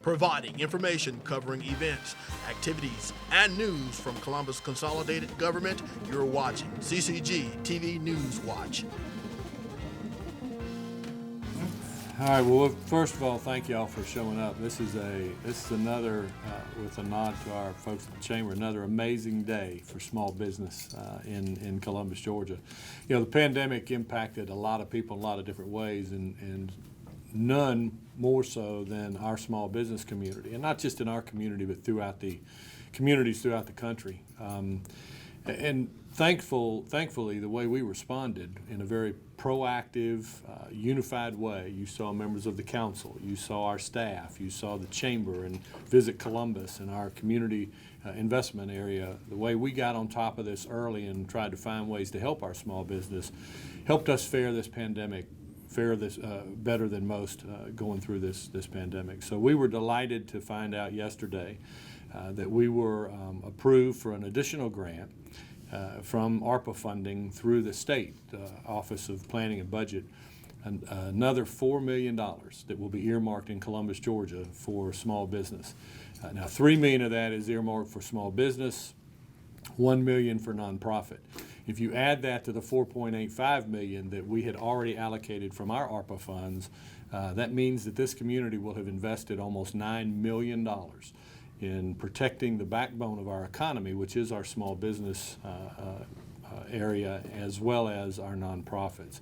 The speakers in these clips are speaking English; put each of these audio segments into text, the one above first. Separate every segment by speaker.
Speaker 1: providing information covering events, activities, and news from Columbus Consolidated Government. You're watching CCG TV News Watch.
Speaker 2: All right. Well, first of all, thank y'all for showing up. This is another, with a nod to our folks at the Chamber, another amazing day for small business in Columbus, Georgia. You know, the pandemic impacted a lot of people in a lot of different ways, and none more so than our small business community, and not just in our community, but throughout the communities throughout the country. And thankfully, the way we responded in a very proactive, unified way. You saw members of the council, you saw our staff, you saw the chamber and Visit Columbus and our community investment area. The way we got on top of this early and tried to find ways to help our small business helped us fare this better than most going through this pandemic. So we were delighted to find out yesterday that we were approved for an additional grant from ARPA funding through the state Office of Planning and Budget, and another $4 million that will be earmarked in Columbus, Georgia for small business. Now $3 million of that is earmarked for small business, $1 million for nonprofit. If you add that to the $4.85 million that we had already allocated from our ARPA funds, that means that this community will have invested almost $9 million in protecting the backbone of our economy, which is our small business area, as well as our nonprofits.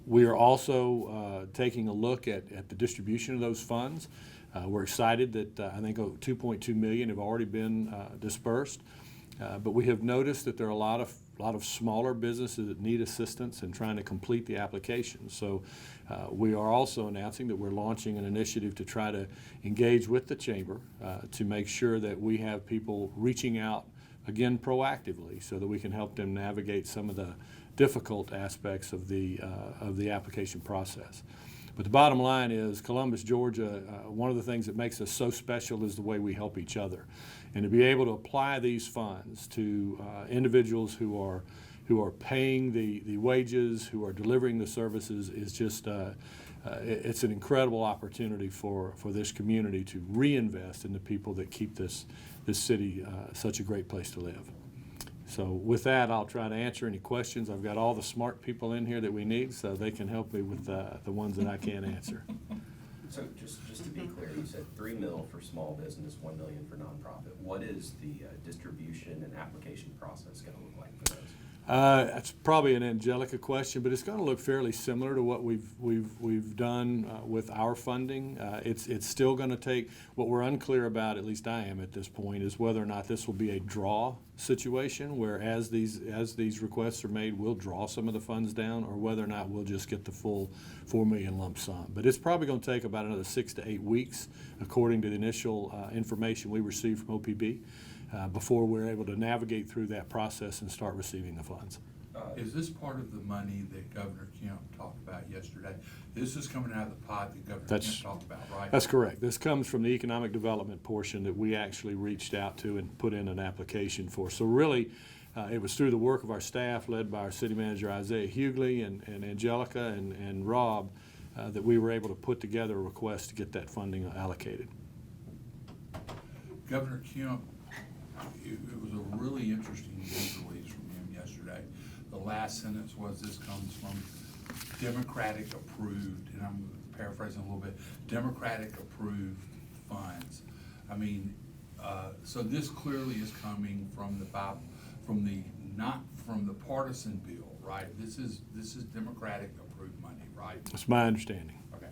Speaker 2: We are also taking a look at the distribution of those funds. We're excited that I think $2.2 million have already been dispersed, but we have noticed that there are a lot of smaller businesses that need assistance in trying to complete the application. So we are also announcing that we're launching an initiative to try to engage with the Chamber to make sure that we have people reaching out again proactively so that we can help them navigate some of the difficult aspects of the application process. But the bottom line is Columbus, Georgia, one of the things that makes us so special is the way we help each other. And to be able to apply these funds to individuals who are paying the wages, who are delivering the services, is just it's an incredible opportunity for this community to reinvest in the people that keep this city such a great place to live. So with that, I'll try to answer any questions. I've got all the smart people in here that we need, so they can help me with the ones that I can't answer.
Speaker 3: So just to be clear, you said $3 million for small business, $1 million for nonprofit. What is the distribution and application process going to look like for those?
Speaker 2: That's probably an Angelica question, but it's going to look fairly similar to what we've done with our funding. It's still going to take. What we're unclear about, at least I am at this point, is whether or not this will be a draw situation, where as these requests are made, we'll draw some of the funds down, or whether or not we'll just get the full $4 million lump sum. But it's probably going to take about another 6 to 8 weeks, according to the initial information we received from OPB. Before we're able to navigate through that process and start receiving the funds.
Speaker 4: Is this part of the money that Governor Kemp talked about yesterday? This is coming out of the pot that Governor Kemp talked about, right?
Speaker 2: That's correct. This comes from the economic development portion that we actually reached out to and put in an application for. So really, it was through the work of our staff, led by our city manager Isaiah Hughley and Angelica and Rob, that we were able to put together a request to get that funding allocated.
Speaker 4: Governor Kemp, it was a really interesting news release from him yesterday. The last sentence was, this comes from Democratic approved, and I'm paraphrasing a little bit, Democratic approved funds. I mean, so this clearly is coming not from the partisan bill, right? This is Democratic approved money, right?
Speaker 2: That's my understanding.
Speaker 4: Okay.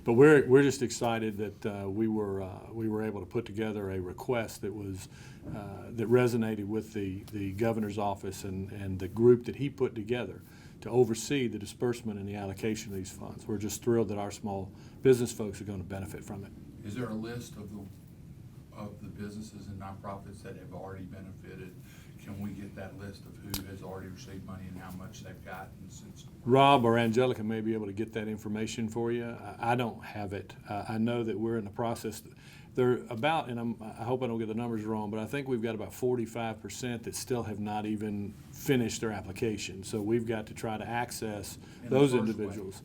Speaker 2: But we're just excited that we were able to put together a request that was that resonated with the governor's office and the group that he put together to oversee the disbursement and the allocation of these funds. We're just thrilled that our small business folks are going to benefit from it.
Speaker 4: Is there a list of the businesses and nonprofits that have already benefited? Can we get that list of who has already received money and how much they've gotten since?
Speaker 2: Rob or Angelica may be able to get that information for you. I don't have it. I know that we're in the process. They're about, and I hope I don't get the numbers wrong, but I think we've got about 45% that still have not even finished their application. So we've got to try to access those individuals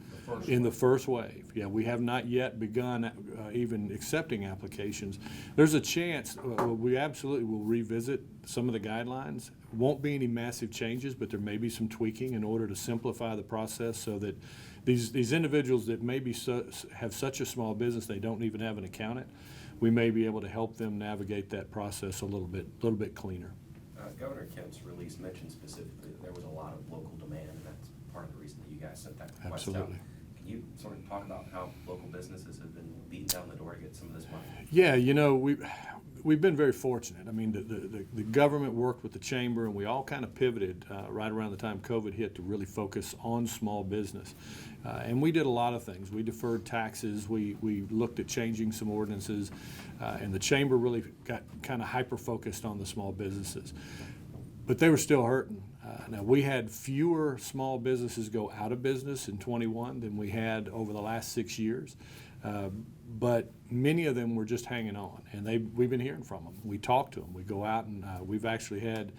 Speaker 2: in the first wave. Yeah, we have not yet begun even accepting applications. There's a chance we absolutely will revisit some of the guidelines. Won't be any massive changes, but there may be some tweaking in order to simplify the process so that these individuals that maybe have such a small business they don't even have an accountant, we may be able to help them navigate that process a little bit cleaner.
Speaker 3: Governor Kemp's release mentioned specifically that there was a lot of local demand, and that's part of the reason that you guys sent that request out.
Speaker 2: Absolutely.
Speaker 3: Can you sort of talk about how local businesses have been beating down the door to get some of this money?
Speaker 2: Yeah, we've been very fortunate. I mean, the government worked with the chamber, and we all kind of pivoted right around the time COVID hit to really focus on small business. And we did a lot of things. We deferred taxes. We looked at changing some ordinances, and the chamber really got kind of hyper-focused on the small businesses. But they were still hurting. Now, we had fewer small businesses go out of business in 21 than we had over the last 6 years. But many of them were just hanging on, and we've been hearing from them. We talk to them. We go out, and we've actually had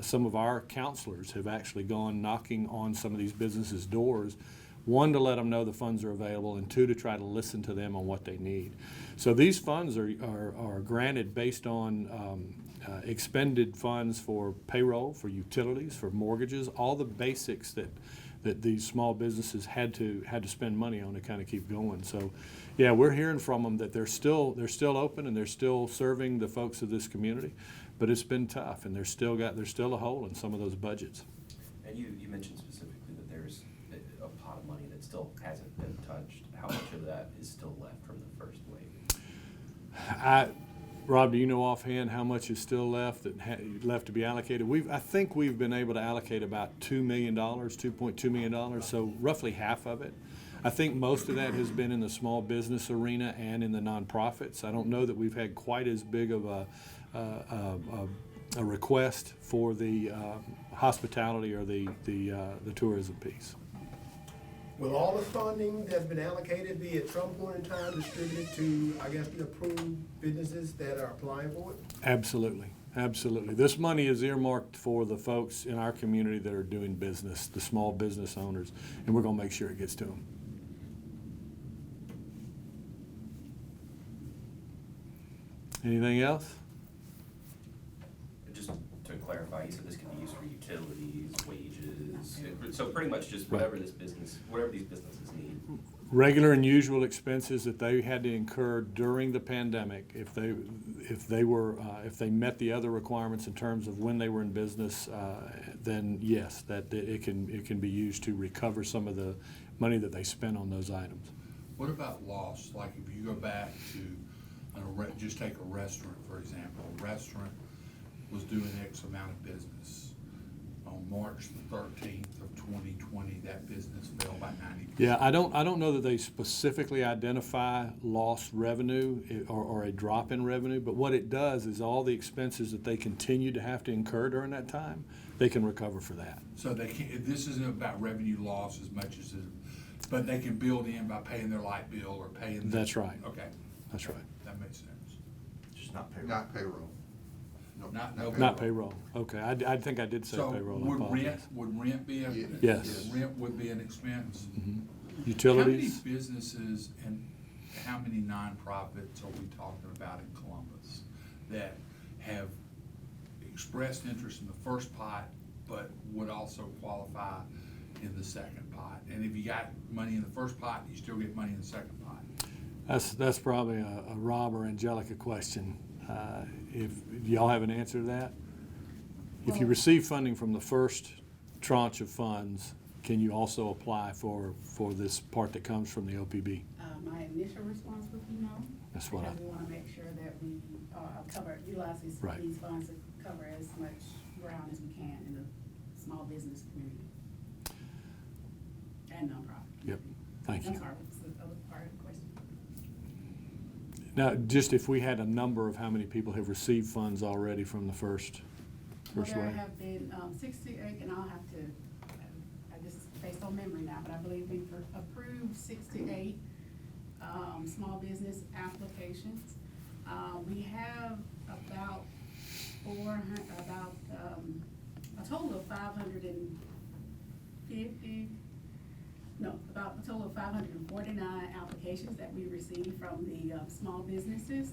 Speaker 2: some of our counselors have actually gone knocking on some of these businesses' doors, one, to let them know the funds are available, and two, to try to listen to them on what they need. So these funds are granted based on expended funds for payroll, for utilities, for mortgages, all the basics that these small businesses had to spend money on to kind of keep going. So, yeah, we're hearing from them that they're still open and they're still serving the folks of this community, but it's been tough, and there's still a hole in some of those budgets.
Speaker 3: And you mentioned specifically that there's a pot of money that still hasn't been touched. How much of that is still left from the first wave?
Speaker 2: Rob, do you know offhand how much is still left to be allocated? I think we've been able to allocate about $2 million, $2.2 million, so roughly half of it. I think most of that has been in the small business arena and in the nonprofits. I don't know that we've had quite as big of a request for the hospitality or the tourism piece.
Speaker 5: Will all the funding that's been allocated be at some point in time distributed to, I guess, the approved businesses that are applying for it?
Speaker 2: Absolutely, absolutely. This money is earmarked for the folks in our community that are doing business, the small business owners, and we're going to make sure it gets to them. Anything else?
Speaker 3: Just to clarify, you said this can be used for utilities, wages, so pretty much just whatever these businesses need.
Speaker 2: Regular and usual expenses that they had to incur during the pandemic, if they met the other requirements in terms of when they were in business, then yes, that it can be used to recover some of the money that they spent on those items.
Speaker 4: What about loss? Like if you go back to, just take a restaurant, for example. A restaurant was doing X amount of business. On March the 13th of 2020, that business fell by 90%.
Speaker 2: Yeah, I don't know that they specifically identify lost revenue or a drop in revenue, but what it does is all the expenses that they continue to have to incur during that time, they can recover for that.
Speaker 4: So this isn't about revenue loss as much as but they can build in by paying their light bill or paying.
Speaker 2: That's right.
Speaker 4: Okay.
Speaker 2: That's right.
Speaker 4: That makes sense.
Speaker 6: Just not payroll. Not payroll.
Speaker 2: Not payroll. Okay, I think I did say
Speaker 4: So
Speaker 2: payroll.
Speaker 4: would rent be a?
Speaker 2: Yes.
Speaker 4: Rent would be an expense.
Speaker 2: Mm-hmm. Utilities.
Speaker 4: How many businesses and how many nonprofits are we talking about in Columbus that have expressed interest in the first pot, but would also qualify in the second pot? And if you got money in the first pot, you still get money in the second pot.
Speaker 2: That's probably a Rob or Angelica question. If y'all have an answer to that? If you receive funding from the first tranche of funds, can you also apply for this part that comes from the OPB?
Speaker 7: My initial response would be no.
Speaker 2: That's what
Speaker 7: because we want to make sure that we utilize these funds to cover as much ground as we can in the small business community and nonprofit.
Speaker 2: Yep. Thank you.
Speaker 7: I'm sorry, what's the other part of the question?
Speaker 2: Now, just if we had a number of how many people have received funds already from the first wave?
Speaker 7: There have been 68, and I'll have to, this is based on memory now, but I believe we've approved 68 small business applications. We have about a total of 549 applications that we received from the small businesses.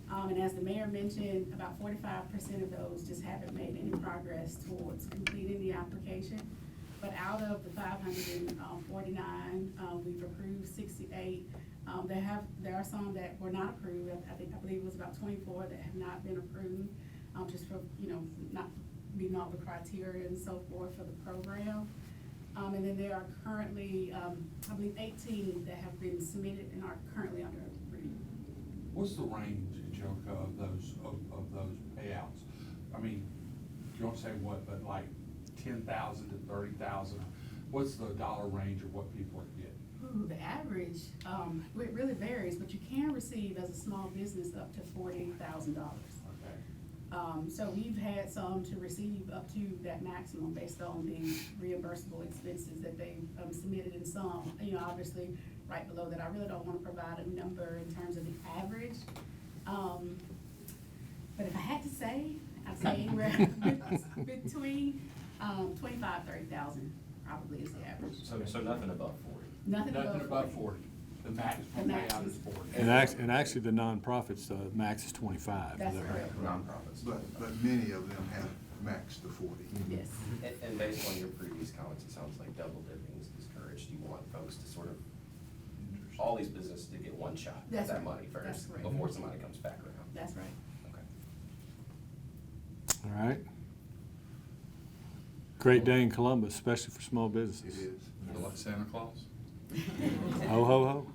Speaker 7: And as the mayor mentioned, about 45% of those just haven't made any progress towards completing the application. But out of the 549, we've approved 68. There are some that were not approved. I believe it was about 24 that have not been approved, just for, not meeting all the criteria and so forth for the program. And then there are currently, I believe 18 that have been submitted and are currently under review.
Speaker 4: What's the range, Angelica, of those payouts? I mean, you don't say what, but like 10,000 to 30,000. What's the dollar range of what people are getting?
Speaker 7: Ooh, the average, it really varies, but you can receive as a small business up to $40,000.
Speaker 4: Okay.
Speaker 7: So we've had some to receive up to that maximum based on the reimbursable expenses that they submitted, and some, obviously right below that. I really don't want to provide a number in terms of the average. But if I had to say, I'd say anywhere between 25,000 30,000 probably is the average.
Speaker 3: So nothing above 40?
Speaker 7: Nothing
Speaker 4: above 40. The maximum payout is 40.
Speaker 2: And actually, the nonprofits, the max is 25.
Speaker 7: That's
Speaker 2: is that
Speaker 7: correct.
Speaker 2: right?
Speaker 3: Nonprofits.
Speaker 6: But many of them have maxed to 40.
Speaker 7: Yes.
Speaker 3: And based on your previous comments, it sounds like double dipping is discouraged. You want folks to sort of, all these businesses to get one shot at
Speaker 7: That's
Speaker 3: that
Speaker 7: right.
Speaker 3: money
Speaker 7: That's
Speaker 3: first
Speaker 7: correct.
Speaker 3: before somebody comes back around.
Speaker 7: That's right.
Speaker 3: Okay.
Speaker 2: All right. Great day in Columbus, especially for small
Speaker 6: It
Speaker 2: businesses.
Speaker 6: is.
Speaker 4: Like Santa Claus?
Speaker 2: Ho, ho, ho.